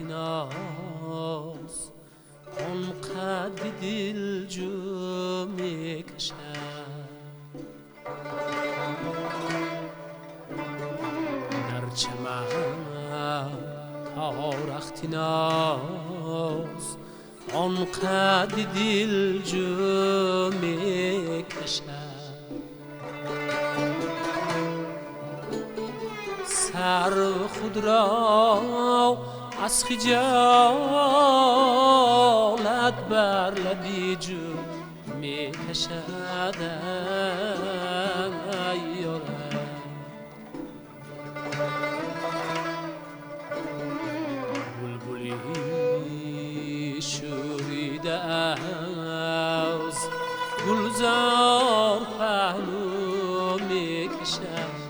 ناز آن قد دل جو می کشد در چمن تا رخت ناز آن قد دل جو می کشد سر خود را از خجالت بر لبی جو می کشد بلبلی شوریده از گلزار پهلو می کشد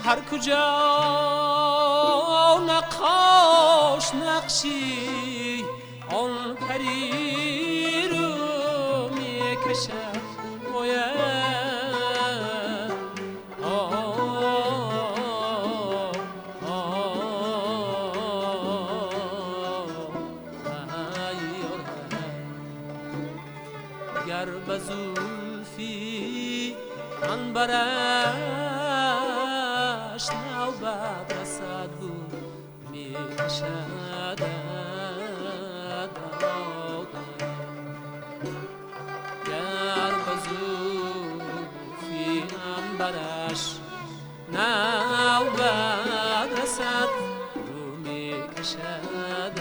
هر کجا نقاش نقشی آن پری رو می کشد گر به زلفی عنبرش نوبت رسد بود می کشد گر به زلفی عنبرش نوبت رسد رو می کشد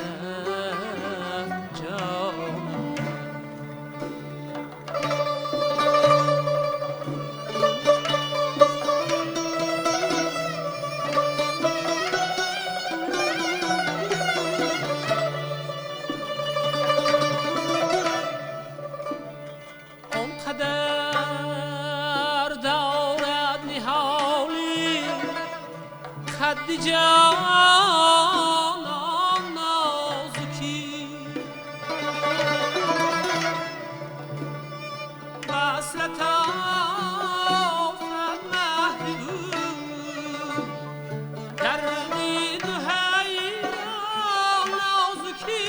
خد جانان نازکی وصلت آفد محبوب در دید و حیران نازکی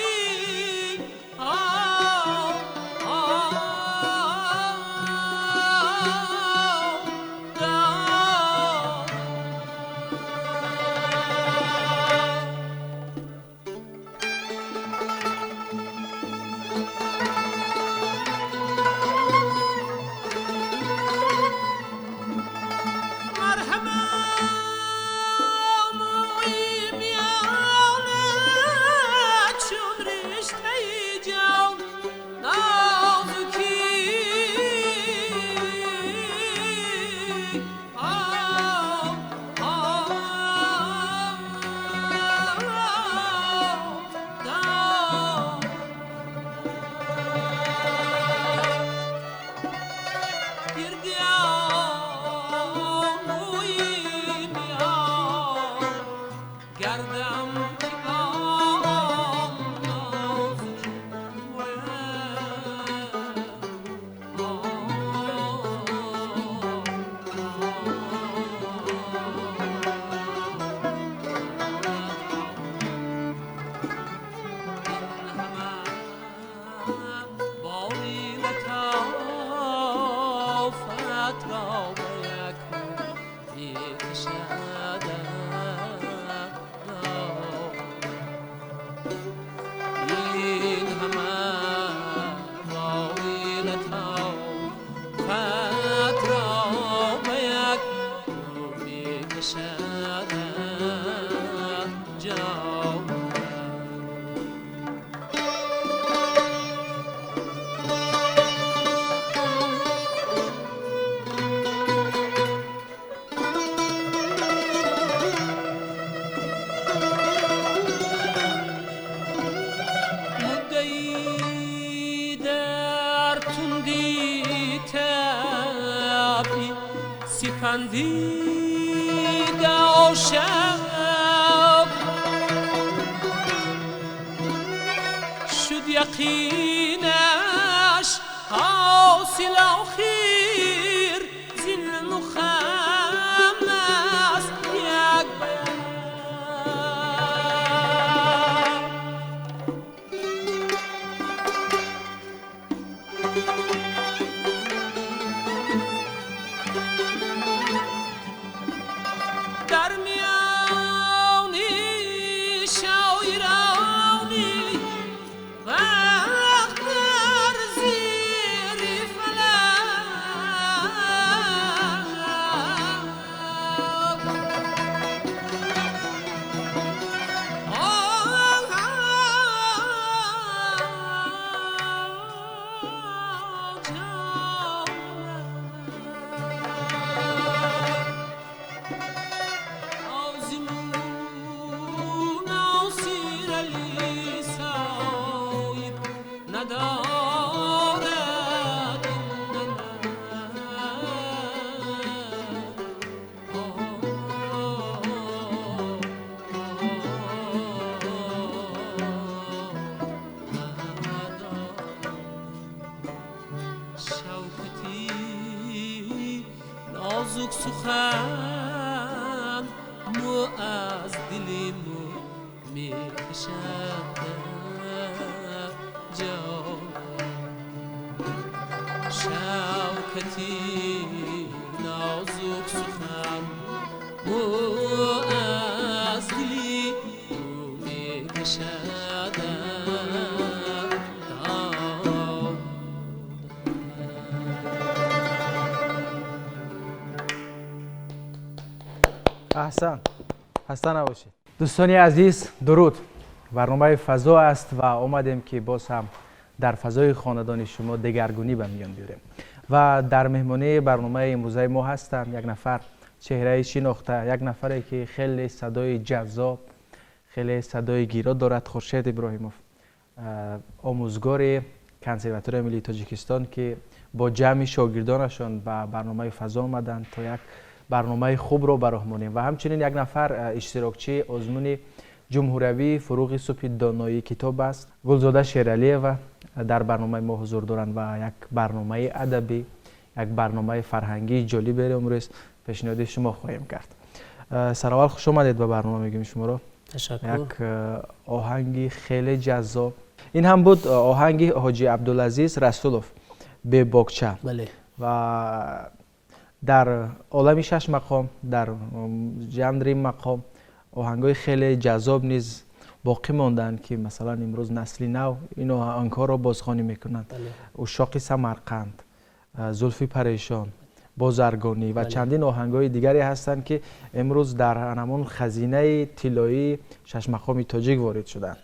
تندی تبی سپندی داشب شد یقینش حاصل آخر زین مخم است یک بیان در میانی شاعرانی وقت در زیر نازک سخن مو از دلی مو می کشد جان شوکتی نازک سخن مو از دلی مو می کشد احسن خسته نباشید. دوستان عزیز درود. برنامه فضا است و آمدیم که باز هم در فضای خاندان شما دگرگونی به میان بیاریم و در مهمانی برنامه امروزه ما هستم یک نفر چهره شناخته، یک نفری که خیلی صدای جذاب، خیلی صدای گیرا دارد، خورشید ابراهیموف، آموزگار کنسرواتوار ملی تاجیکستان که با جمع شاگردانشان به برنامه فضا آمدند تا یک برنامه خوب رو برآوریم و همچنین یک نفر اشتراکچی آزمون جمهوری فروغ صبح دانایی کتاب است، گلزاده شیرعلی‌یوه در برنامه ما حضور دارند و یک برنامه ادبی، یک برنامه فرهنگی جالب امروز پیشنهاد شما خواهیم کرد. سرحال خوش آمدید به برنامه میگیم شما رو. تشکر. یک آهنگی خیلی جذاب. این هم بود آهنگی حاجی عبدالعزیز رسولوف به باغچه. بله. و در عالم 6 مقام، در ژانر مقام آهنگای خیلی جذاب نیز باقی ماندند که مثلا امروز نسل نو این آهنگ‌ها را بازخوانی میکنند. بله. عشاق سمرقند، زلفی پریشان، بازرگانی و بله. چندین آهنگای دیگری هستند که امروز در همون خزینه طلایی 6 مقام تاجیک وارد شدند.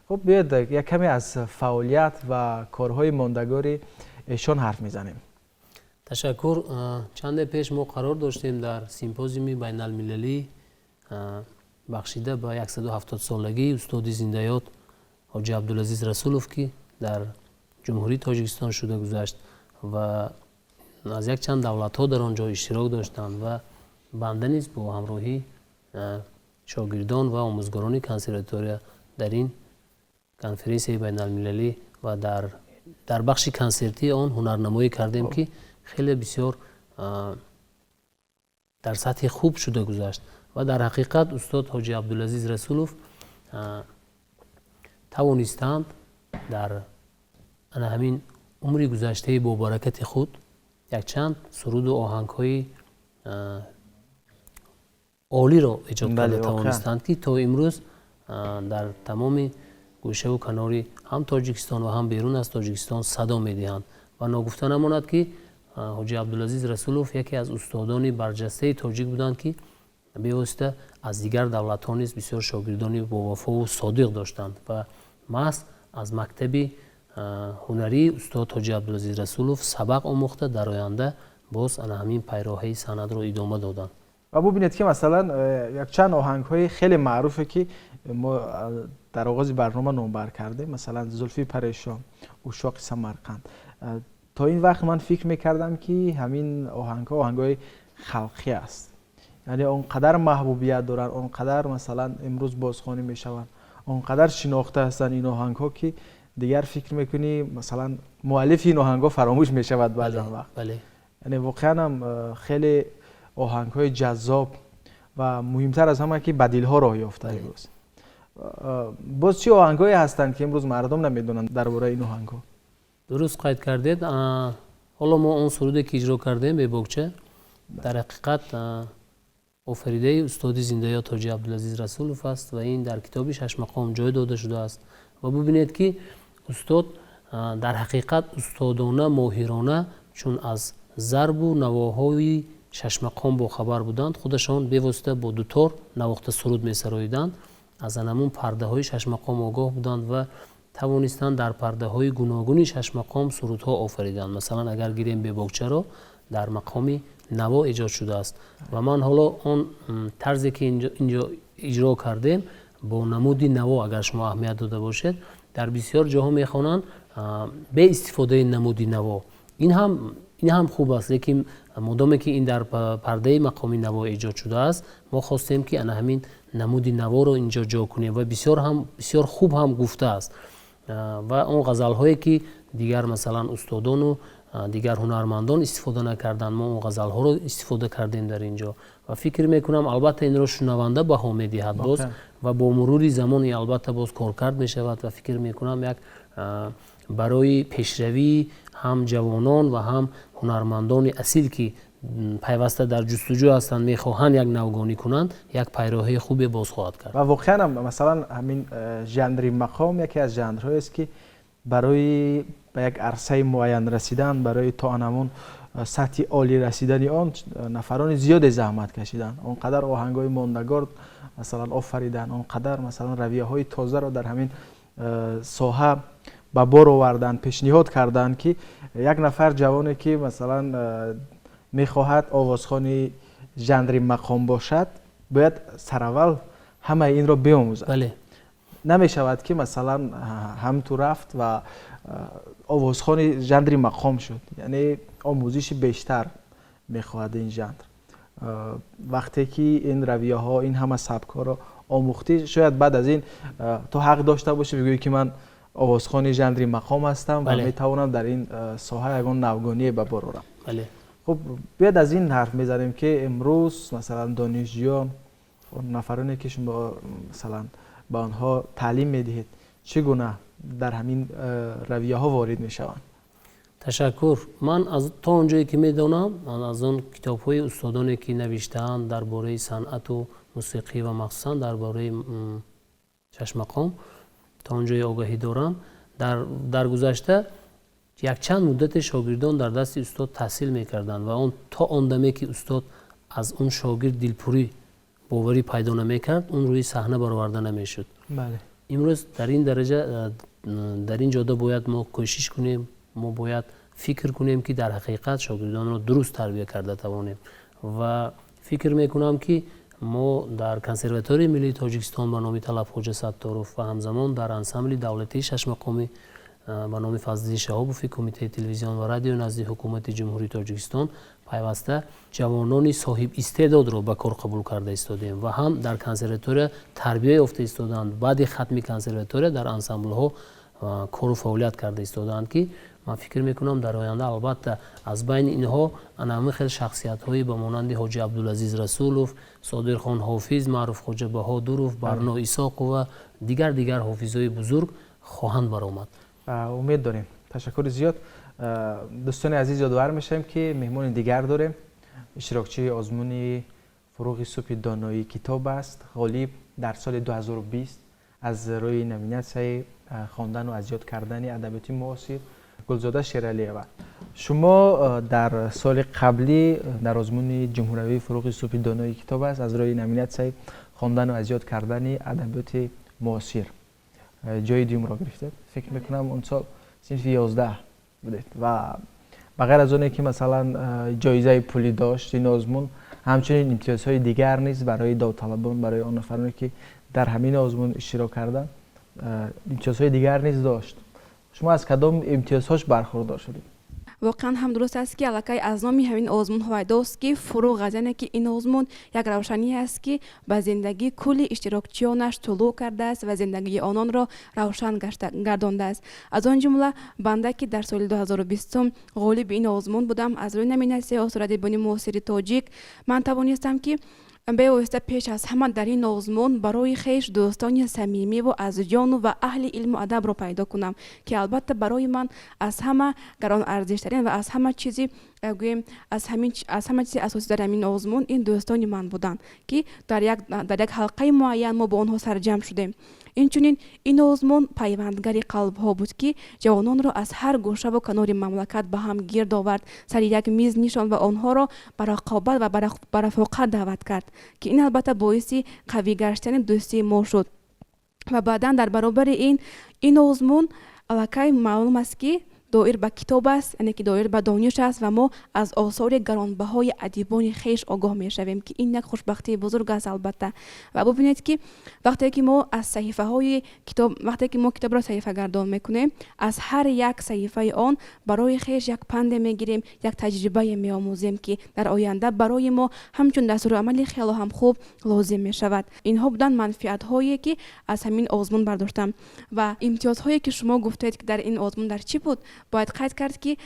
خب بیاید یک کمی از فعالیت و کارهای ماندگاری ایشان حرف میزنیم. تشکر. چند پیش ما قرار داشتیم در سیمپوزیوم بین المللی بخشیده به 170 سالگی استاد زنده‌یاد حاجی عبدالعزیز رسولوف که در جمهوری تاجیکستان شده گذشت و از یک چند دولت ها در آنجا اشتراک داشتند و بنده نیز با همراهی شاگردان و آموزگاران کنسرواتوار در این کنفرانس بین المللی و در بخش کنسرتی آن هنرنمایی کردیم که خیلی بسیار در سطح خوب شده گذشت و در حقیقت استاد حاجی عبدالعزیز رسولوف توانستند در همین عمری گذشته با برکت خود یک چند سرود و آهنگ‌های عالی را ایجاد کرده توانستند که تا امروز در تمام گوشه و کناری هم تاجیکستان و هم بیرون از تاجیکستان صدا می‌دهند و ناگفته نماند که حاجی عبدالعزیز رسولوف یکی از استادان برجسته تاجیک بودند که به واسطه از دیگر دولت‌ها نیز بسیار شاگردانی با وفا و صادق داشتند و محض از مکتب هنری استاد حاجی عبدالعزیز رسولوف سبق آموخته در آینده باز همین پیراهی سند رو ادامه دادند. و ببینید که مثلا یک چند آهنگ‌های خیلی معروفه که ما در آغاز برنامه نامبر کرده، مثلا زلفی پریشان، عشاق سمرقند، تا این وقت من فکر میکردم که همین آهنگ‌های خلقی است، یعنی اونقدر محبوبیت دارن، اونقدر مثلا امروز بازخوانی میشوند، اونقدر شناخته هستن این آهنگ‌ها که دیگر فکر میکنی مثلا مؤلف این آهنگ‌ها فراموش میشود بعضی وقت. بله. یعنی واقعا هم خیلی آهنگ‌های جذاب و مهمتر از همه که بدیل‌ها راه یافته امروز. باز چه آهنگ‌هایی هستند که امروز مردم نمیدونن درباره این آهنگ‌ها؟ درست قید کردید. حالا ما اون سرودی که اجرا کردیم به بوکچه در حقیقت آفریده استاد زنده‌یاد حاجی عبدالعزیز رسولوف است و این در کتاب 6 مقام جای داده شده است و ببینید که استاد در حقیقت استادانه ماهرانه چون از ضرب و نواهای 6 مقام با خبر بودند، خودشان به واسطه با دوتار نواخت سرود می‌سراییدند، از همون پرده های 6 مقام آگاه بودند و توانستند در پرده های گوناگون 6 مقام سرودها آفریدند. مثلا اگر گیریم به بوکچه را در مقام نوا ایجاد شده است و من حالا اون طرزی که اینجا اجرا کردیم با نمودی نوا اگر شما اهمیت داده باشید در بسیار جاها میخوانند به استفاده نمودی نوا. این هم خوب است، لیکن مادامی که این در پرده مقامی نوا ایجاد شده است ما خواستیم که همین نمودی نوا رو اینجا جا کنیم و بسیار خوب هم گفته است و اون غزل هایی که دیگر مثلا استادان و دیگر هنرمندان استفاده نکردن ما اون غزل ها رو استفاده کردیم در اینجا و فکر میکنم البته این رو شنونده بها میدهد باز و با مرور زمان البته باز کارکرد میشود و فکر میکنم یک برای پیشروی هم جوانان و هم هنرمندان اصیل که پیوسته در جستجو هستند میخواهند یک نوگانی کنند یک پیراهی خوبی باز خواهد کرد. و واقعا مثلا همین ژانر مقام یکی از ژانرهایی است که برای به یک عرصه معین رسیدن، برای تا آنمون سطح عالی رسیدن آن نفران زیاد زحمت کشیدن، اونقدر آهنگای ماندگار مثلا آفریدن، اونقدر مثلا رویه‌های تازه را در همین ساحه به بار آوردن، پیشنهاد کردن که یک نفر جوانی که مثلا میخواهد آوازخوانی ژانر مقام باشد باید سراول همه این را بیاموزد. بله. نمیشود که مثلا هم تو رفت و آوازخوانی ژانر مقام شد، یعنی آموزش بیشتر میخواهد این ژانر. وقتی که این رویه ها این همه سبک‌ها را آموختی شاید بعد از این تو حق داشته باشی بگویی که من آوازخوان ژانر مقام هستم و میتوانم در این ساحه یگان نوگانی به بار آورم. بله. خب بیاد از این حرف میزنیم که امروز مثلا دانشجویان و نفرانی که شما مثلا به آنها تعلیم میدهید چگونه در همین رویه ها وارد میشوند؟ تشکر. من از تا اونجایی که میدونم من از اون کتاب های استادانی که نوشته‌اند درباره صنعت و موسیقی و مخصوصا درباره 6 مقام تا اونجای آگاهی دارم در گذشته یک چند مدت شاگردان در دست استاد تحصیل میکردند و اون تا آن دمی که استاد از اون شاگرد دلپوری باوری پیدا نمیکرد اون روی صحنه برآورده نمیشد. بله. امروز در این درجه در این جاده باید ما کوشش کنیم، ما باید فکر کنیم که در حقیقت شاگردان رو درست تربیت کرده توانیم و فکر میکنم که ما در کنسرواتوری ملی تاجیکستان به نام طلب خواجه ستارov و همزمان در انسامبل دولتی 6 مقامی به نام فضلی شهابوفی کمیته تلویزیون و رادیو نزد حکومت جمهوری تاجیکستان پیوسته جوانان صاحب استعداد را به کار قبول کرده ایستادیم و هم در کنسرواتوری تربیت یافته ایستادند. بعد ختم کنسرواتوری در انسامبل ها کار و فعالیت کرده ایستادند که من فکر میکنم در آینده البته از بین اینها انواع خیلی شخصیت هایی به مانند حاجی عبدالعزیز رسولوف، صادق خان حافظ، معروف خواجه بهادروف، برنا ایساق و دیگر حافظای بزرگ خواهند برآمد. امید داریم. تشکر زیاد. دوستان عزیز یادآور میشیم که مهمان دیگر داریم، اشتراکچی آزمون فروغ صبح دانایی کتاب است. غالب در سال 2020 از روی نامیناسیون خواندن و اجرا کردن ادبیات معاصر گلزاده شیرعلی‌آور. شما در سال قبلی در آزمون جمهوری فروغ صبح دانایی کتاب است از روی نامیناسیون خواندن و اجرا کردن ادبیات معاصر جای دوم را گرفتید. فکر میکنم اون سال صنف 11 بودید و بغیر از اونه که مثلا جایزه پولی داشت این آزمون همچنین امتیازهای دیگر نیز برای داوطلبان، برای آن نفرانی که در همین آزمون اشتراک کردن امتیازهای دیگر نیز داشت. شما از کدام امتیازهاش برخوردار شدید؟ واقعا هم درست است که الکی از نام همین آزمون هویداست که فروغ از اینه که این آزمون یک روشنی است که به زندگی کل اشتراکچیانش طلوع کرده است و زندگی آنان را روشن گردانده است. از آن جمله بنده که در سال 2020 غالب این آزمون بودم، از روی نمینه استرادیبانی موسیقی تاجیک من توانستم که به واسطه پیش از همه در این آزمون برای خیش دوستان صمیمی و از جان و اهل علم و ادب را پیدا کنم که البته برای من از همه گران ارزش ترین و از همه چیزی از همه چیز اساسی در این آزمون این دوستان من بودند که در یک حلقه معین ما با آنها سرجم شدیم. اینچنین این آزمون پیوندگری قلب ها بود که جوانان را از هر گوشه و کنار مملکت به هم گرد آورد، سر یک میز نشاند و آنها را به رقابت و به رفاقت دعوت کرد که این البته باعث قوی گشتن دوستی ما شد. و بعدا در برابر این آزمون الکی معلوم است که دایر به کتاب است، یعنی که دایر به دانش است و ما از آثار گرانبهای ادیبان خیش آگاه می شویم که این یک خوشبختی بزرگ است البته. و ببینید که وقتی که ما از صحیفه های کتاب، وقتی که ما کتاب را صحیفه گردان میکنیم، از هر یک صحیفه آن برای خیش یک پند میگیریم، یک تجربه می آموزیم که در آینده برای ما همچون دستور عملی خیلی هم خوب لازم می شود. اینها بودن منفعت هایی که از همین آزمون برداشتم. و امتیازهایی که شما گفتید که در این آزمون در چی بود، باید قید کرد که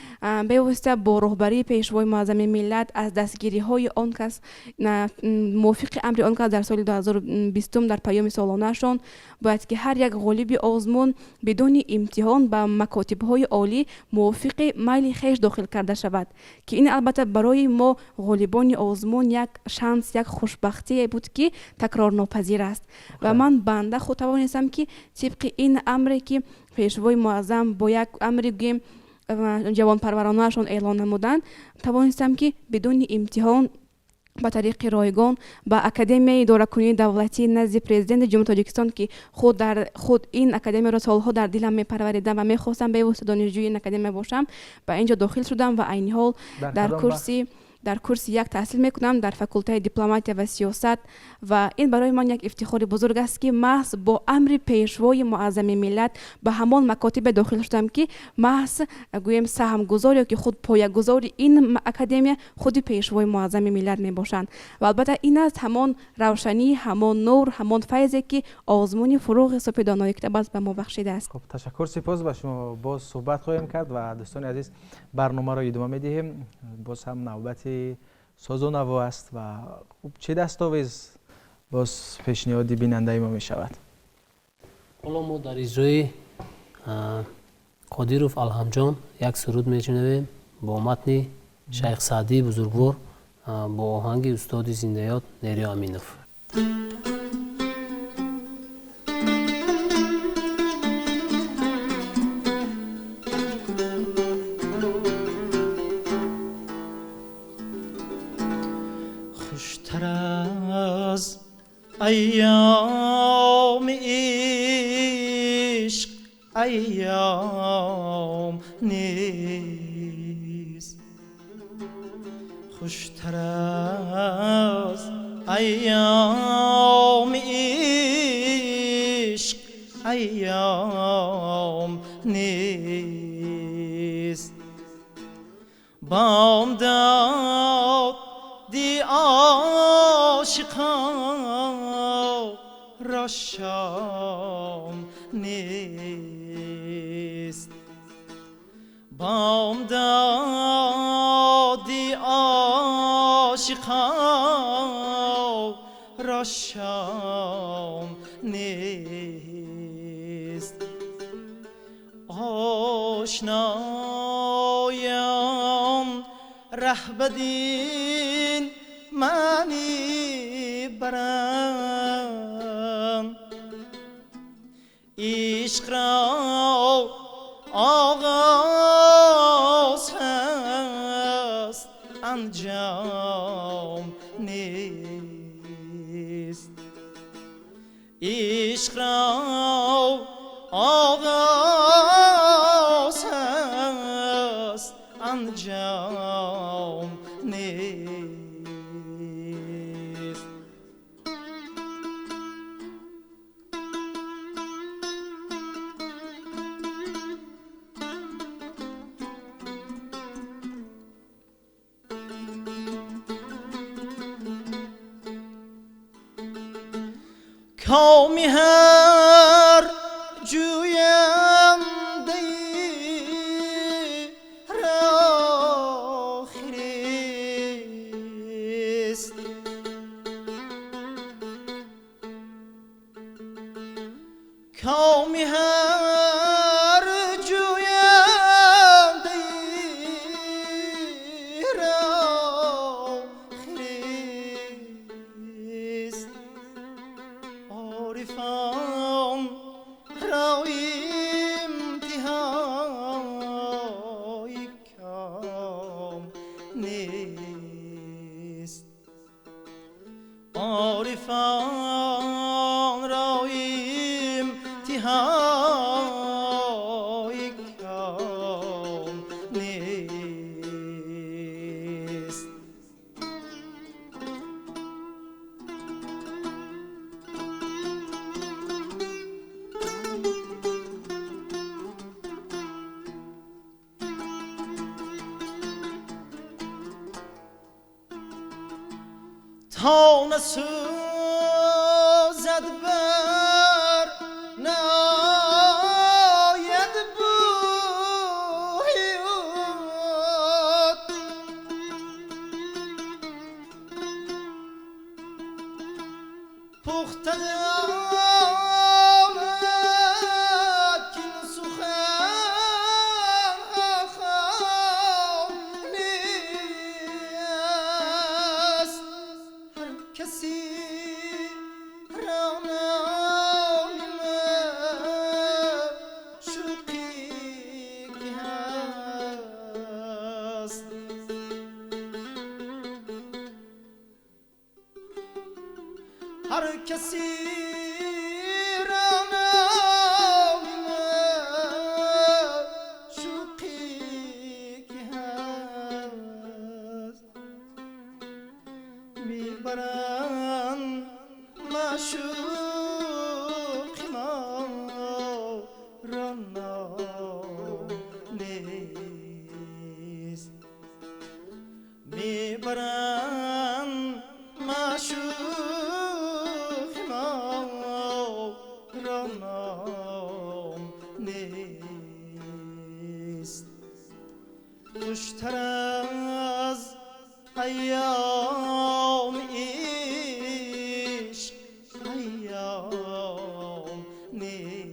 به واسطه با رهبری پیشوای معظم ملت از دستگیری های آن کس موافق امر آن کس در سال 2020 در پیام سالانه شون باید که هر یک غالب آزمون بدون امتحان به مکاتب های عالی موافق میل خیش داخل کرده شود که این البته برای ما غالبان آزمون یک شانس، یک خوشبختی بود که تکرار ناپذیر است. و من بنده خود توانستم که طبق این امری که پیشوای معظم با یک امر گیم جوان پرورانه‌شان اعلان نمودند، توانستم که بدون امتحان با طریق رایگان با اکادمی اداره کنی دولتی نزد پرزیدنت جمهوری تاجیکستان که خود این اکادمی را سالها در دلم میپروریدم و میخواستم به واسطه دانشجوی این اکادمی باشم، به اینجا داخل شدم و عین حال در کورس یک تحصیل میکنم در فاکولته دیپلماتیا و سیاست. و این برای من یک افتخار بزرگ است که محض با امر پیشوای معظم ملت به همان مکاتب داخل شدم که محض گویم سهم گذاری که خود پایه‌گذار این اکادمی خود پیشوای معظم ملت میباشند. و البته این است همان روشنی، همان نور، همان فیضی که آزمون فروغ صبح دانای کتاب است به ما بخشیده است. خب تشکر، سپاس. با شما باز صحبت خواهیم کرد و دوستان عزیز برنامه را ادامه میدهیم. باز هم نوبت ساز و نوا است و خب چه دستاویز باز پیشنهادی بیننده ما می شود؟ حالا ما در اجرای قادیروف الهمجان یک سرود میشنویم با متن شیخ سعدی بزرگوار با آهنگ استاد زنده‌یاد نیری امینوف. خوشتر از ایام عشق ایام نیست، خوشتر از ایام عشق ایام نیست. بامداد دی عاشقان را شام نیست، بامداد دی عاشقان را شام نیست. آشنایم ره بدین معنی برم، عشق را آغاز هست انجام نیست، عشق را آغاز هست انجام نیست. کامی هر جوینده را خریست کامی هر جوینده را خریست عارفان را امتحای کام نیست عارفان را امتحای کام نیست تا نسوزد بر ناید بوی اوت پخته آمد کین سخن خامیست هر کسی را نامیم شوقی که هست هر کسی را نامیم شوقی که هست میبرند معشوق ما را نیست میبرند معشوق ما را نیست خوشتر از ایام عشق ایام نیست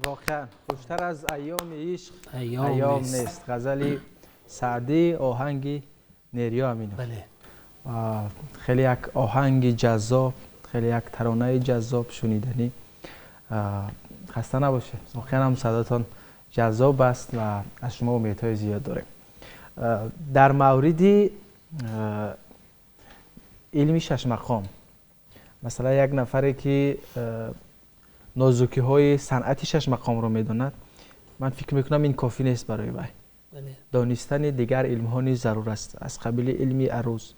واقعا خوشتر از ایام عشق ایام ایام نیست. نیست. غزل سعدی، آهنگ نیریا امینو. بله خیلی یک آهنگ جذاب، خیلی یک ترانه جذاب شنیدنی. خسته نباشه، واقعا هم صداتان جذاب است و از شما امیدهای زیاد داریم. در موردی علمی شش مقام، مثلا یک نفری که نازکی های صنعتی شش مقام رو میداند، من فکر میکنم این کافی نیست برای وی. دانستن دیگر علم ها نیز ضرور است، از قبیل علمی عروض،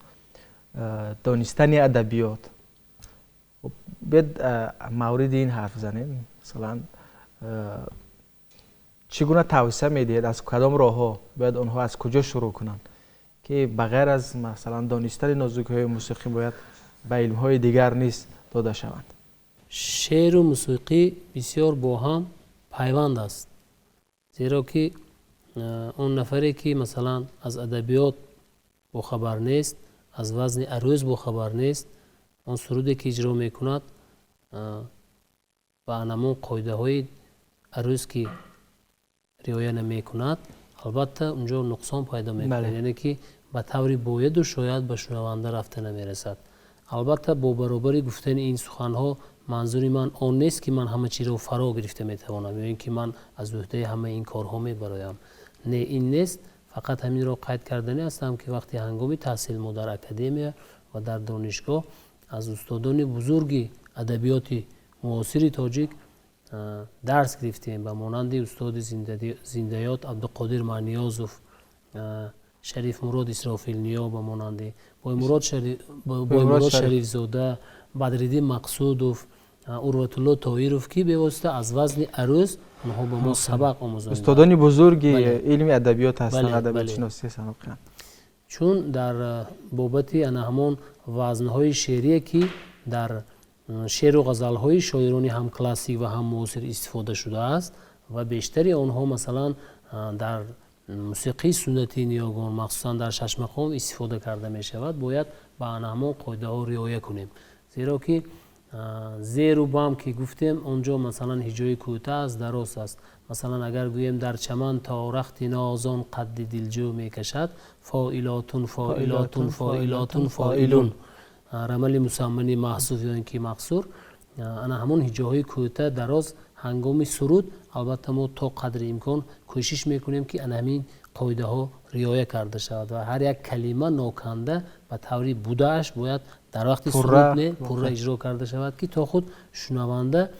دانستن ادبیات. باید مورد این حرف زنیم. مثلا چگونه توصیه میدهید، از کدام راه ها باید آنها از کجا شروع کنند که بغیر از مثلا دانستن نازکی های موسیقی باید به علم های دیگر نیز داده شوند؟ شعر و موسیقی بسیار با هم پیوند است، زیرا که اون نفری که مثلا از ادبیات با خبر نیست، از وزن عروض با خبر نیست، اون سرودی که اجرا میکند و انمون قاعده های عروض که رعایت نمیکند، البته اونجا نقصان پیدا میکنه. یعنی که به طوری باید و شاید به شنونده رفته نمیرسد. البته با برابری گفتن این سخنها منظوری من آن نیست که من همه چی رو فرا گرفته میتوانم یا اینکه من از عهده همه این کارها میبرایم. نه، این نیست. فقط همین را قید کردنی هستم که وقتی هنگامی تحصیل ما در اکادمی و در دانشگاه از استادان بزرگ ادبیات معاصر تاجیک درس گرفتیم، به مانند استاد زندیات عبدالقادر معنیازوف، شریف مراد اسرافیل نیا، به مانند بایمراد شریف زاده، بدرالدین مقصودوف، اروت الله طاهروف که به واسطه از وزن عروض اونها به ما سبق آموزانی. استادان بزرگ علم ادبیات هستند، ادبیات شناسی هستند. чун дар бобати ана ҳамон вазнҳои шеърие ки дар шеъру ғазалҳои шоирони ҳам классик ва ҳам муосир истифода шудааст ва бештари онҳо масалан дар мусиқии суннатии ниёгон махсусан дар шашмақом истифода карда мешавад. Бояд ба ана ҳамон қоидаҳо риоя кунем, зеро ки зеру бам ки гуфтем онҷо масалан ҳиҷои кӯтah аст, дароз аст. Масалан агар гӯем дар чаман то рахти нозон қадди дилҷӯ мекашад, фоилотун фоилотун фоилотун фоилун, рамали мусаммани маҳзуф ё ин ки мақсур, ана ҳамон ҳиҷоҳои кӯтah дароз ҳангоми суруд албатта мо то қадри имкон кӯшиш мекунем ки ана ҳамин қоидаҳо риоя карда шавад ва ҳар як калима ноканда ба таври будааш бояд дар вақти суруд пурра иҷро карда шавад ки то худ шунаванда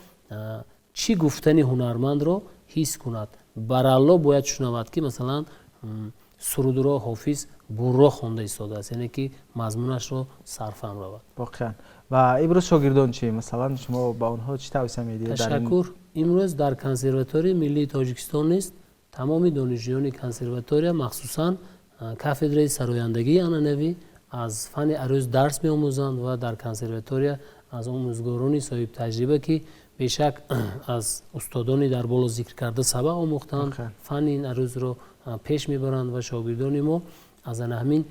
чӣ гуфтани ҳунармандро ҳис кунад. Баралло бояд шунавад ки масалан сурудро ҳофиз бурро хонда истодааст, яъне ки мазмунашро сарфам равад. воқеан. ва имрӯз шогирдон чӣ? Масалан шумо ба онҳо чӣ тавсия медиҳед? Ташаккур. Имрӯз дар консерваторияи миллии Тоҷикистон нест тамоми донишҷӯёни консерватория махсусан кафедраи сарояндагии анъанавӣ аз фани арӯз дарс меомӯзанд ва дар консерватория аз омӯзгорони соҳибтаҷриба ки бешак аз устодони дар боло зикр карда сабақ омӯхтанд, фани ин арӯзро пеш мебаранд ва шогирдони мо аз ана ҳамин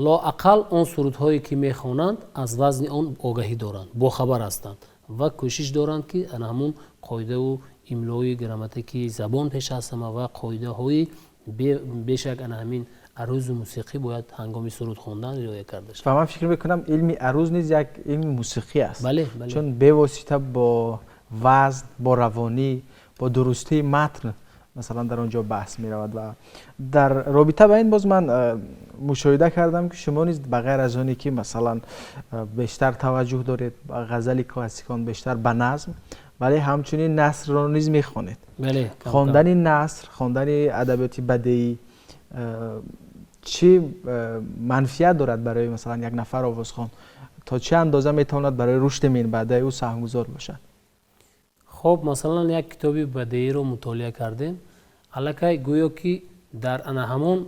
лоақал он сурудҳое ки мехонанд аз вазни он огаҳӣ доранд, бохабар ҳастанд ва кӯшиш доранд ки ана ҳамон қоидаву имлои грамматикии забон пеш ҳастама ва қоидаҳои бешак ана ҳамин арӯзу мусиқӣ бояд ҳангоми суруд хондан риоя карда шавад. ва ман фикр мекунам илми арӯз низ як илми мусиқӣ аст. Бале. чун бевосита бо вазн, бо равонӣ, бо дурустии матн масалан дар онҷо баҳс меравад. ва дар робита ба ин боз ман мушоҳида кардам ки шумо низ ба ғайр аз оне ки масалан бештар таваҷҷӯҳ доред ба ғазали классикон, бештар ба назм, вале ҳамчунин насрро низ мехонед. Хондани наср, хондани адабиёти бадеӣ чӣ манфиат дорад барои масалан як нафар овозхон? То чӣ андоза метавонад барои рушди минбаъдаи ӯ саҳмгузор бошад? хоб масалан як китоби бадеиро мутолиа кардем, аллакай гӯё ки дар ана ҳамон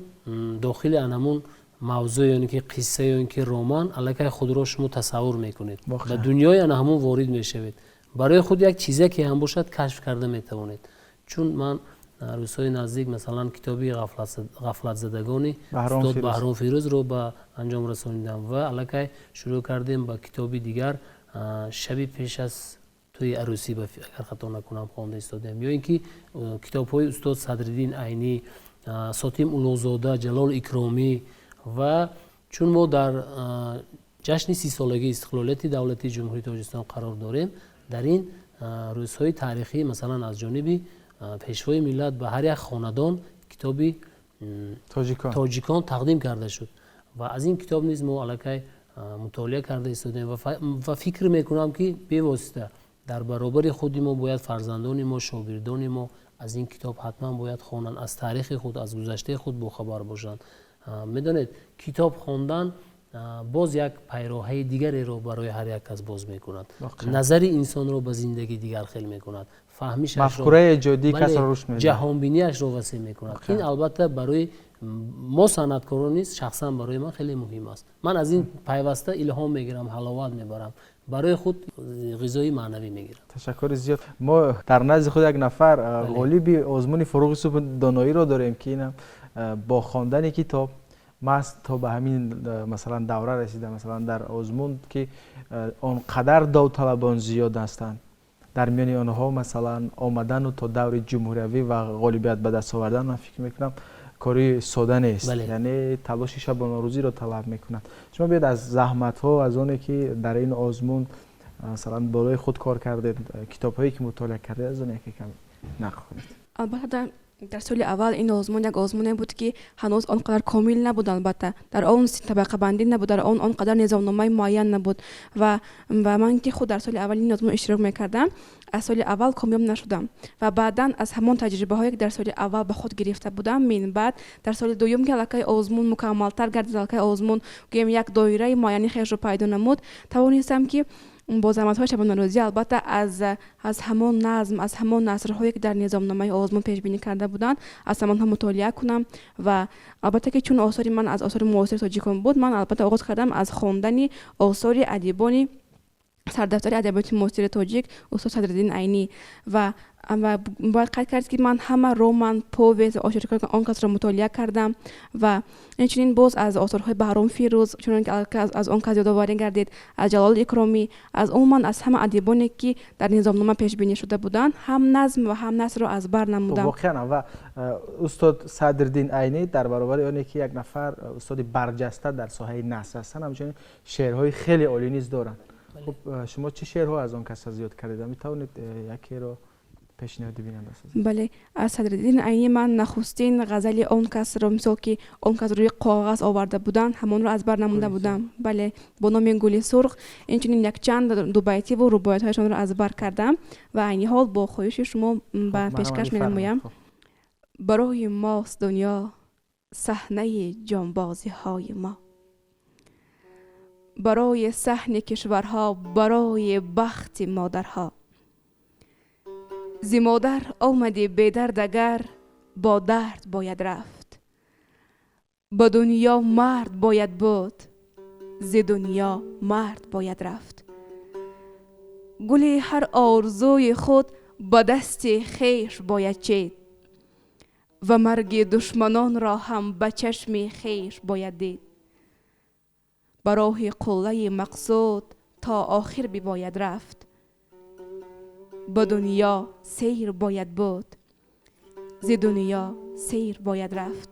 дохили ана ҳамон мавзӯъ ё ин ки қисса ё ин ки роман аллакай худро шумо тасаввур мекунед, ба дунёи ана ҳамон ворид мешавед, барои худ як чизе ки ҳам бошад кашф карда метавонед. Чун ман рӯзҳои наздик масалан китоби ғафлатзадагони устод Баҳром Фирӯзро ба анҷом расонидам ва аллакай шурӯъ кардем ба китоби дигар шаби пеш аз тӯи арӯсӣ агар хато накунам хонда истодем, ё ин ки китобҳои устод Садриддин Айнӣ, Сотим Улузода, Ҷалол Икромӣ ва чун мо дар ҷашни 30-солагии истиқлолияти давлати ҷумҳурии Тоҷикистон қарор дорем, дар ин рӯзҳои таърихӣ масалан аз ҷониби пешвои миллат ба ҳар як хонадон китоби тоҷикон тақдим карда шуд ва аз ин китоб низ мо аллакай мутолиа карда истодем ва фикр мекунам ки бевосита дар баробари худи мо бояд фарзандони мо, шогирдони мо аз ин китоб ҳатман бояд хонанд, аз таърихи худ, аз гузаштаи худ бохабар бошанд. Медонед китоб хондан боз як пайроҳаи дигареро барои ҳар як кас боз мекунад, назари инсонро ба зиндагӣ дигархел мекунад, мафкураи эҷодии касро рушд медиҳад, ҷаҳонбиниашро васеъ мекунад. Ин албатта барои мо санъаткорон низ шахсан барои ман хеле муҳим аст. Ман аз ин пайваста илҳом мегирам, ҳаловат мебарам, барои худ ғизои маънавӣ мегирам. Ташаккури зиёд. Мо дар назди худ як нафар ғолиби озмуни фуруғи субҳ доноиро дорем ки инам бо хондани китоб маст то ба ҳамин масалан давра расида, масалан дар озмун ки он қадар довталабон зиёд ҳастанд, дар миёни онҳо масалан омадану то даври ҷумҳуриявӣ ва ғолибият ба даст овардан ман фикр мекунам кори сода нест, яъне талоши шабонарӯзиро талаб мекунад. Шумо биёед аз заҳматҳо, аз оне ки дар ин озмун масалан болои худ кор кардед, китобҳое ки мутолиа кардед, аз он яке кам нақл кунед. Албатта дар соли аввал ин озмун як озмуне буд ки ҳанӯз он қадар комил набуд, албатта дар он табақабандӣ набуд, дар он қадар низомномаи муайян набуд ва ман ки худ дар соли аввал ин озмун иштирок мекардам, аз соли аввал комёб нашудам ва баъдан аз ҳамон таҷрибаҳое ки дар соли аввал ба худ гирифта будам, минбаъд дар соли дуюм ки аллакай озмун мукаммалтар гардид, аллакай озмун гӯем як доираи муайяни хешро пайдо намуд, тавонистам ки با زحمت‌های شبانه روزی البته از همان نظم، از همان نثرهایی که در نظامنامه آزمون پیش بینی کرده بودند از همانها مطالعه کنم و البته که چون آثار من از آثار معاصر تاجیکان بود، من البته آغاز کردم از خواندن آثار ادیبان سردفتر ادبیات معاصر تاجیک استاد صدرالدین عینی و باید قید کرد که من همه رمان، پویز، آشارکار آن کس را مطالعه کردم و اینچنین باز از آثارهای بهرام فیروز چون که از آن کس یادآوری گردید، از جلال اکرامی، از عموما از همه ادیبانی که در نظامنامه پیش بینی شده بودند هم نظم و هم نثر را از بر نمودم. واقعا و استاد صدرالدین عینی در برابر آنی که یک نفر استاد برجسته در ساحه نثر هستند، همچنین شعرهای خیلی عالی نیز دارند. خب شما چه شعرها از آن کس زیاد کردید؟ میتوانید یکی رو پیشنهادی بیننده است؟ بله، از صدرالدین عینی من نخستین غزل آن کس را مثال که آن کس روی کاغذ آورده بودند همان را از بر نمونده بودم. بله، با نام گل سرخ اینچنین یک چند دو بیتی و رباعیت هایشان را از بر کردم و عینی حال با خواهش شما به پیشکش می‌نمایم. برای ماست دنیا صحنه جانبازی های ما، برای صحن کشورها، برای بخت مادرها. زی مادر آمدی به درد اگر با درد باید رفت، با دنیا مرد باید بود، زی دنیا مرد باید رفت. گل هر آرزوی خود با دست خویش باید چید و مرگ دشمنان را هم به چشم خویش باید دید. برای قله مقصود تا آخر باید رفت، با دنیا سیر باید بود، زی دنیا سیر باید رفت.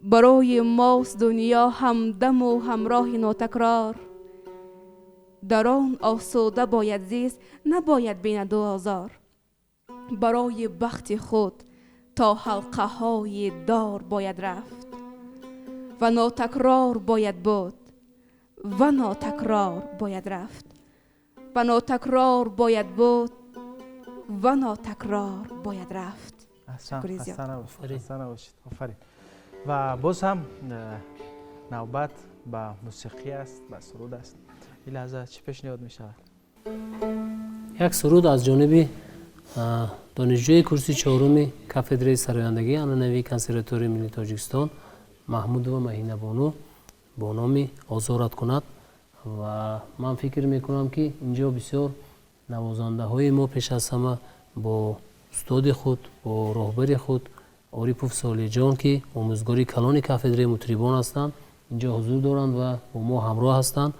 برای ماست دنیا همدم و همراه ناتکرار، در آن آسوده باید زیست نباید بیند آزار. برای بخت خود تا حلقه های دار باید رفت و ناتکرار باید بود و ناتکرار باید رفت و ناتکرار باید بود و ناتکرار باید رفت. حسن باشید. آفرین. و باز هم نوبت به موسیقی است، به سرود است. این لحظه چی پیشنهاد می شود؟ یک سرود از جانب دانشجوی کرسی چهارم کافدره سرایندگی عنعنوی کنسرواتوری ملی تاجیکستان محمود و مهینه بانو با نام آزارت کند و من فکر میکنم که اینجا بسیار نوازنده های ما پیش از همه با استاد خود، با راهبر خود عارفوف صالح جان که آموزگاری کلان کافدره مطربان هستند اینجا حضور دارند و با ما همراه هستند.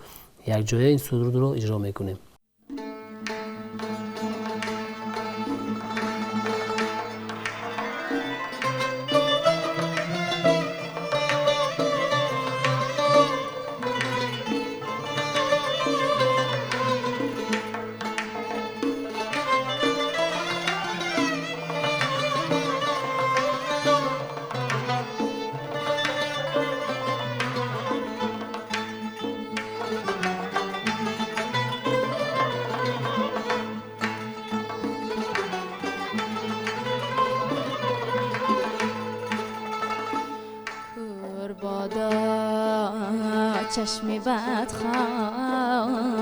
یک جای این سرود را اجرا میکنیم. چشم بد خواهی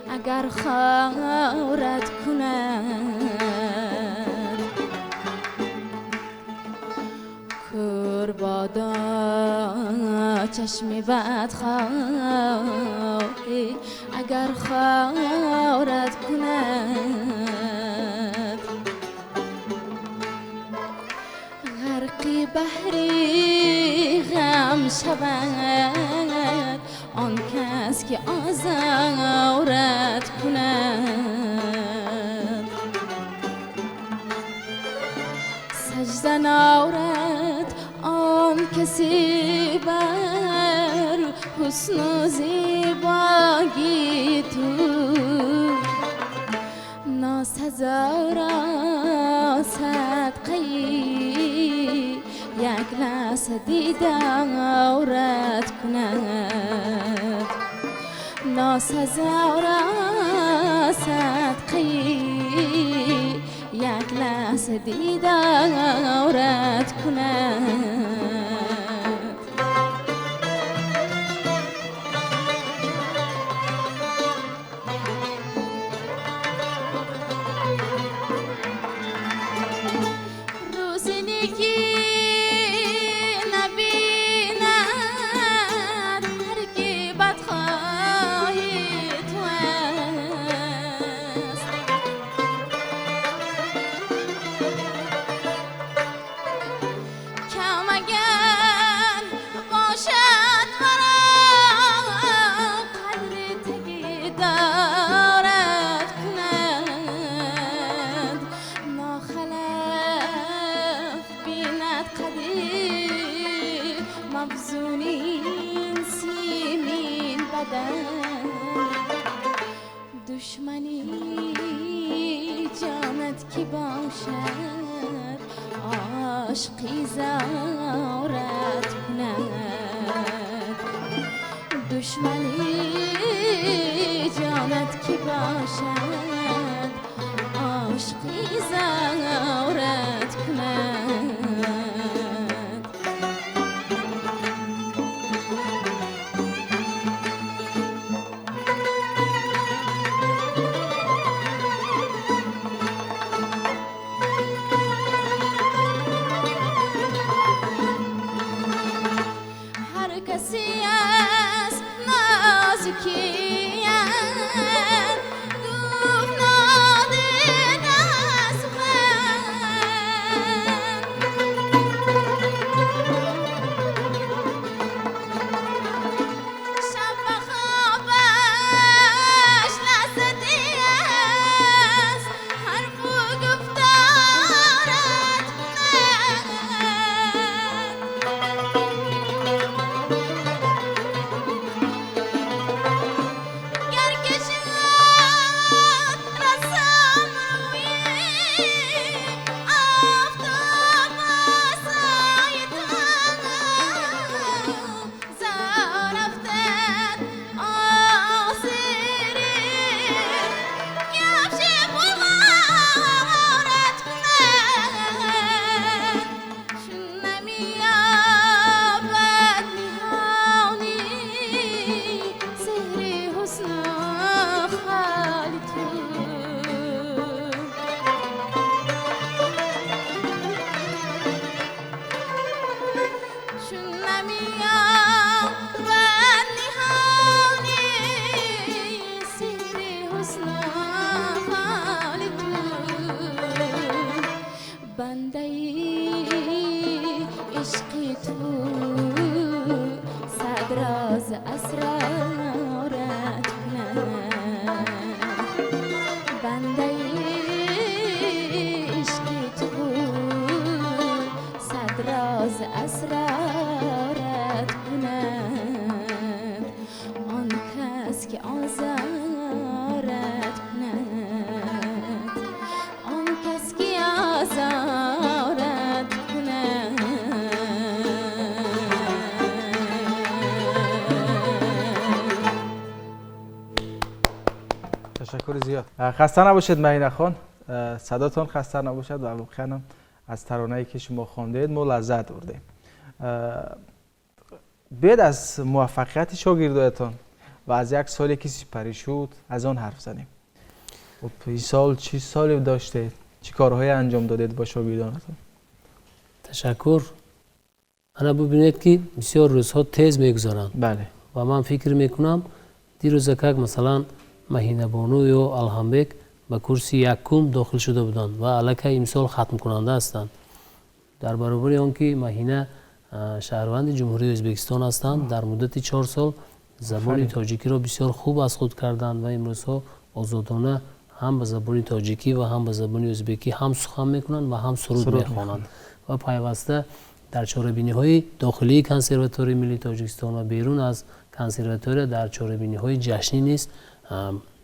اگر خارت کند، کربادا چشم بد خواهی اگر خارت کند. غرقی بحری غم شود آن کس که آزارت کند. سجده نارد آن کسی بر حسن و زیبایی تو، ناسزا صدقه‌ای یک لحظه دیدارت کند. ناسزا صدقه‌ای یک لحظه دیدارت کند. که باشد عاشقی زارت کند دشمنی جانت که باشد عاشقی زارت کند هر کسی از نازکی گفت نادیده از شب و خوابش لذتی است حرف و گفتارت گر کشد رسم روی آفتاب سایه زار افتد آسیری کفش بغارت کند چون نمی‌یابد نهانی سحر حسن خال تو چون نمی‌یابد نهانی سحر حسن خال تو بنده عشق تو صد راز اسرارت کند بنده عشق تو صد راز اسرارت کند آن کس که آزارت کند آن کس که آزارت کند تشکر زیاد. خسته نباشید مهینه خان، صداتون خسته نباشد و واقعا از ترانه‌ای که شما خواندید ما لذت بردیم. بعد از موفقیت شاگردایتان و از یک سالی که سپری شد از آن حرف زنیم. این سال چه سالی داشتید؟ چه کارهایی انجام دادید با شاگردانتان؟ تشکر. انا ببینید که بسیار روزها تیز میگذرند بله. و من فکر میکنم دیروز که مثلا مهینه بانو یا الهامبک به کرسی یکم داخل شده بودند و الکی امسال ختم کننده هستند. در برابر آنکه مهینه شهروند جمهوری ازبکستان هستند، در مدت 4 سال زبان تاجیکی را بسیار خوب از خود کردند و امروزها آزادانه هم به زبان تاجیکی و هم به زبان ازبکی هم سخن میکنند و هم سرود میخوانند و پیوسته در چاره‌بینی‌های داخلی کنسرواتوری ملی تاجیکستان و بیرون از کنسرواتوری در چاره‌بینی‌های جشنی نیست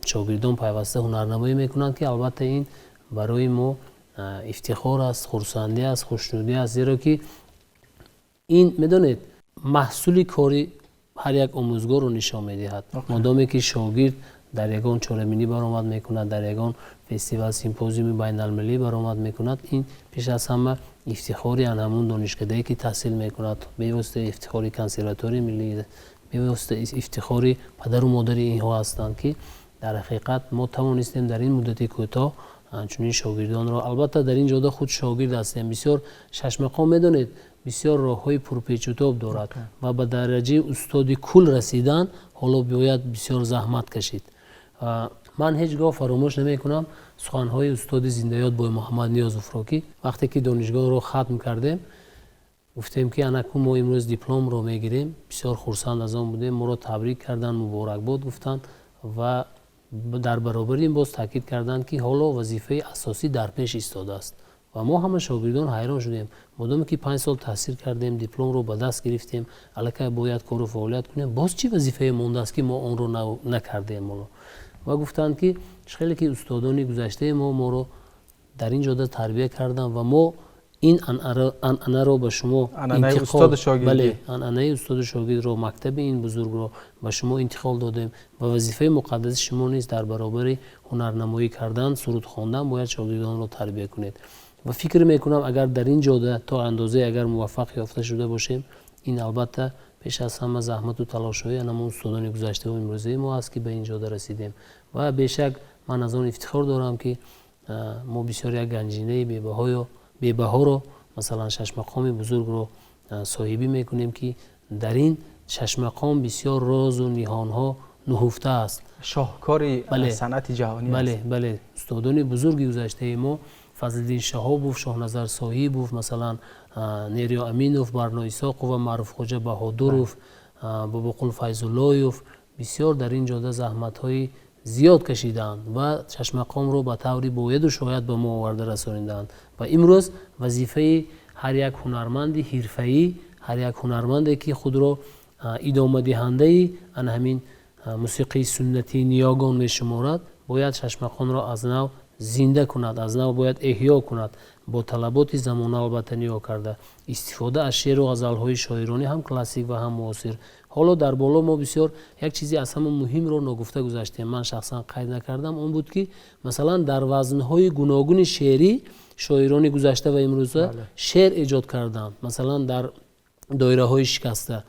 شاگردان پیوسته هنرنمایی میکنند که البته این برای ما افتخار است، خرسندی است، خوشنودی است، زیرا که این میدونید محصول کاری هر یک آموزگار رو نشان میدهد. مادامی که شاگرد در یگان چاره‌بینی برآمد میکند، در یگان فستیوال سیمپوزیوم بین المللی برآمد میکند، این پیش از همه افتخاری ان همون دانشکده‌ای که تحصیل میکند، به واسطه افتخاری کنسرواتوری ملی، به واسطه افتخاری پدر و مادر اینها هستند که در حقیقت ما توانستیم در این مدت کوتاه چنین شاگردان را، البته در این جاده خود شاگرد هستیم، بسیار شش مقام میدونید بسیار راههای پرپیچ و تاب دارد و به درجه استادی کل رسیدن حالا باید بسیار زحمت کشید. من هیچگاه فراموش نمی کنم سخنهای استاد زنده‌یاد بای محمد نیاز افراکی وقتی که دانشگاه رو ختم کردیم گفتیم که انکو ما امروز دیپلم رو میگیریم، بسیار خرسند از آن بودیم، ما رو تبریک کردن، مبارکباد گفتن و در برابر این باز تاکید کردند که حالا وظیفه اساسی در پیش ایستاده است و ما همه شاگردان حیران شدیم. مادامی که 5 سال تحصیل کردیم، دیپلم رو به دست گرفتیم، الکی باید کار و فعالیت کنیم، باز چی وظیفه مونده است که ما آن رو نکردیم؟ و گفتند که خیلی که استادان گذشته ما رو در این جاده تربیت کردم و ما این انعنه رو به شما انعنه استاد شاگردی. بله، انعنه استاد شاگرد رو، مکتب این بزرگ رو به شما انتقال دادیم و وظیفه مقدس شما نیست در برابر هنرنمایی کردن، سرود خواندن، باید شاگردان رو تربیت کنید و فکر میکنم اگر در این جاده تا اندازه اگر موفق یافته شده باشیم، این البته پیش از همه زحمت و تلاش‌های همون استادان گذشته و امروزه ما است که به این جاده رسیدیم و بیشک من از آن افتخار دارم که ما بسیار یک گنجینه بی‌بها رو مثلا شش مقام بزرگ رو صاحبی میکنیم که در این شش مقام بسیار راز و نیهان‌ها نهفته است. شاهکاری صنعت جهانی است. بله، استادان بزرگی گذشته ما، فضل‌الدین شهابوف، شاهنظر صاحبوف، مثلا نیریا امینوف، برنا ایساقوف و معروف خواجه بهادروف، بابا قل فیض اللهیوف بسیار در این جاده زحمت‌های زیاد کشیدند و شش مقام رو به طوری باید و شاید به ما آورده رسانیدند و امروز وظیفه هر یک هنرمند حرفه‌ای، هر یک هنرمندی که خود را ادامه دهنده ان همین موسیقی سنتی نیاگان می شمارد، باید شش مقام را از نو زنده کند، از نو باید احیا کند، با طلبات زمانه البته نیا کرده، استفاده از شعر و غزل‌های شاعرانه هم کلاسیک و هم معاصر. حالا در بالا ما بسیار یک چیزی از همه مهم رو نگفته گذاشتیم، من شخصا قید نکردم، اون بود که مثلا در وزن‌های گوناگون شعری شاعران گذشته و امروزه شعر ایجاد کردند، مثلا در دایره‌های شکسته.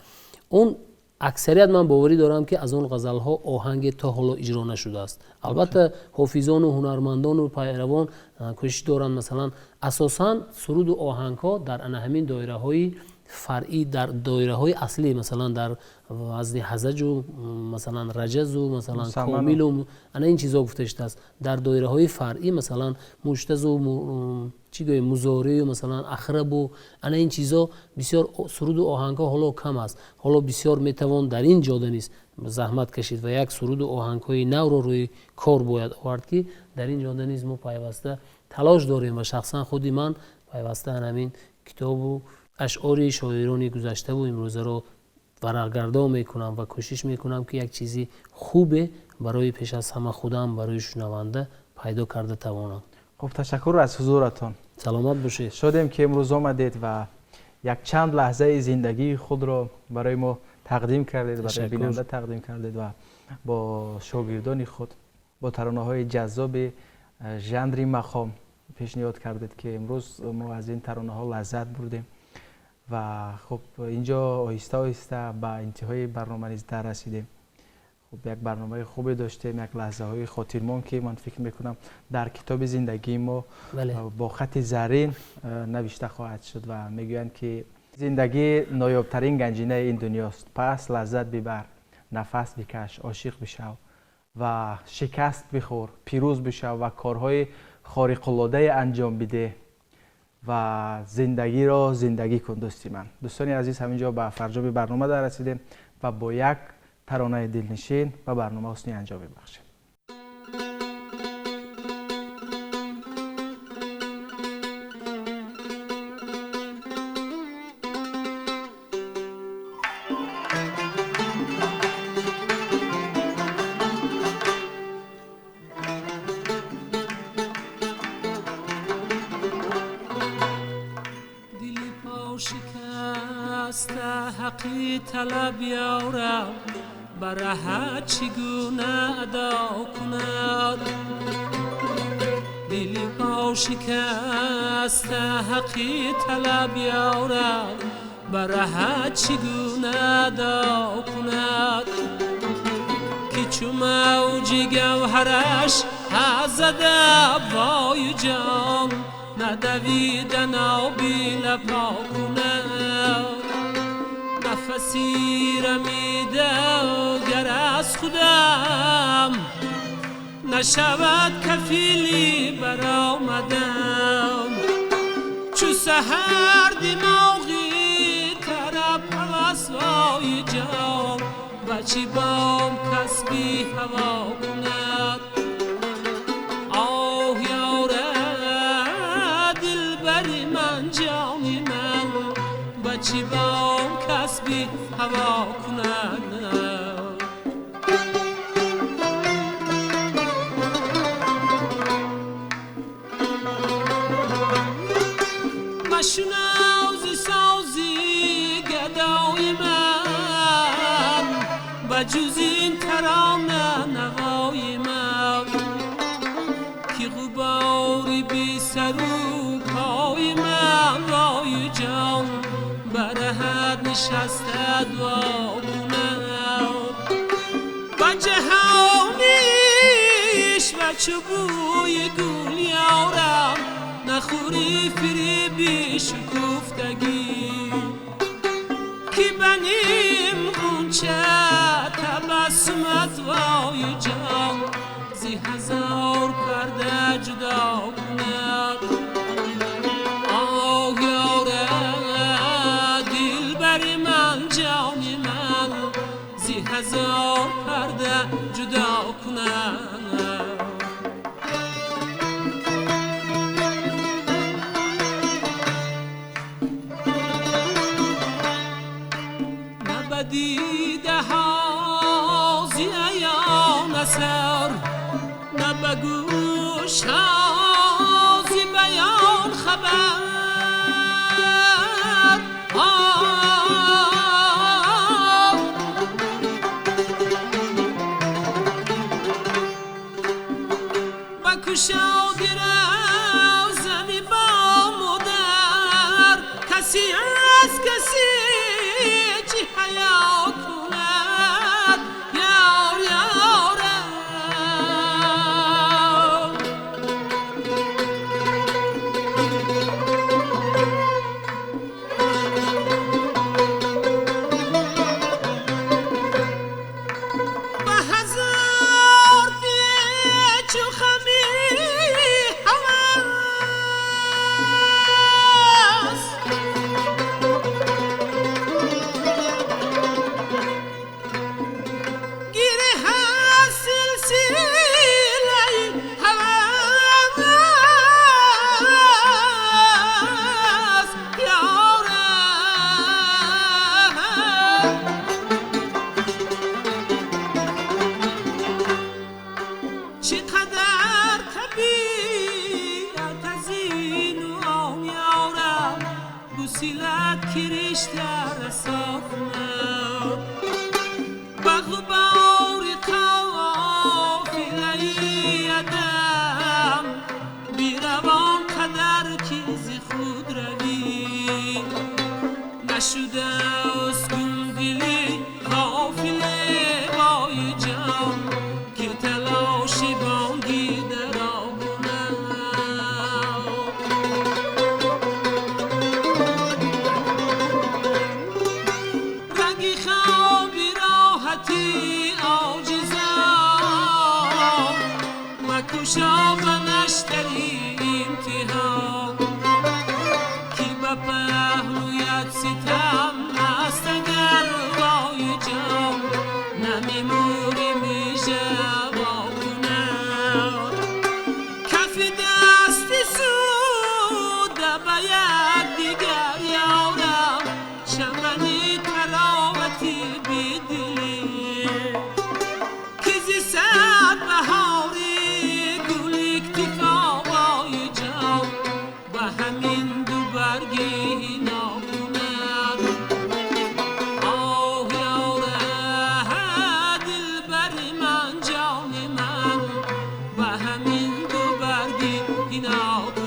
اون اکثریت من باوری دارم که از اون غزل‌ها آهنگ تا حالا اجرا نشده است. البته حافظان و هنرمندان و پیروان کوشش دارن مثلا اساساً سرود و آهنگ‌ها در همین دایره‌های فرعی، در دایره‌های اصلی مثلا در وزن حزج و مثلا رجز و مثلا کامل و این چیزا گفته شده است. در دایره‌های فرعی مثلا مشتز و مزاری و مثلا اخرب و این چیزا بسیار سرود و آهنگ‌ها حالا کم است. حالا بسیار میتوان در این جاده نیست زحمت کشید و یک سرود و آهنگ‌های نو رو روی کار باید آورد که در این جاده نیز ما پیوسته تلاش داریم و شخصا خودی من پیوسته همین کتاب و اشعار شاعران گذشته و امروزه رو ورق‌گردان میکنم و کوشش میکنم که یک چیزی خوبه برای پیش از همه خودم برای شنونده پیدا کرده توانم. خب تشکر از حضورتان. سلامت باشید. شدیم که امروز آمدید و یک چند لحظه زندگی خود رو برای ما تقدیم کردید، برای بیننده تقدیم کردید و با شاگردان خود با ترانه‌های جذاب ژانر مقام پیشنهاد کردید که امروز ما از این ترانه‌ها لذت بردیم و خب اینجا آهسته آهسته به انتهای برنامه نیز در رسیدیم. خب یک برنامه خوبی داشتیم، یک لحظه های خاطرمان که من فکر میکنم در کتاب زندگی ما با خط زرین نوشته خواهد شد و میگویند که زندگی نایابترین گنجینه این دنیاست، پس لذت ببر، نفس بکش، عاشق بشو و شکست بخور، پیروز بشو و کارهای خارق العاده انجام بده و زندگی را زندگی کن. دوستی من، دوستانی عزیز، همینجا به فرجام برنامه در رسیدیم و با یک ترانه دلنشین و برنامه حسنی انجام ببخشیم. حقی طلب یارم برای چگونه ادا کند، دلی پا شکست حقی طلب یارم برای چگونه ادا کند، که چو موج گوهرش زده وای جان ندویدن آبی لپا کند، نفسی رمیده گر از خودم نشود کفیلی برآمدم، چو سحر دماغی طرب هوس وای جان بچی بام کسبی هوا کند، آه یاره دل بری من جانی من بچی بام کسبی هوا کند. بجز این ترانه نوای من که غباری بی سر و پای من رای جان برهد نشسته دعا کنم و جهانیش و چوبوی گل یارم نخوری فریبی شکفتگی که بنیم غنچه تبسمت وای جان زی هزار پرده جدا کند آه یاره دل بری من جانی من زی هزار پرده جدا کند دیده ها زی ایان اثر نه بگوش ها زی بیان خبر و کشادی رو زنی با مادر کسی از کسی حیا کند یار یارم و هزار دیچ و خمی چقدر طبیعت از این آن یارم گسیلت کریشتر ساخنم و غبار قافله ادم بیروان قدر که ز خود روی نشده از گم دلی قافله وای جان که تلاشی بانگی در آبونم رنگی خوابی راحتی آجزم مکوشا و نشتری امتحان که به پهلویت ستم است اگر وای جان نمیموری میشه کف دستی سوده به یک دیگر یارم چمنی تراوتی بیدلی که زی صد بهاری گل اکتفا وای جان و همین دو برگی ناکند آه یاره دل بری من جان من و همین دو برگی اینا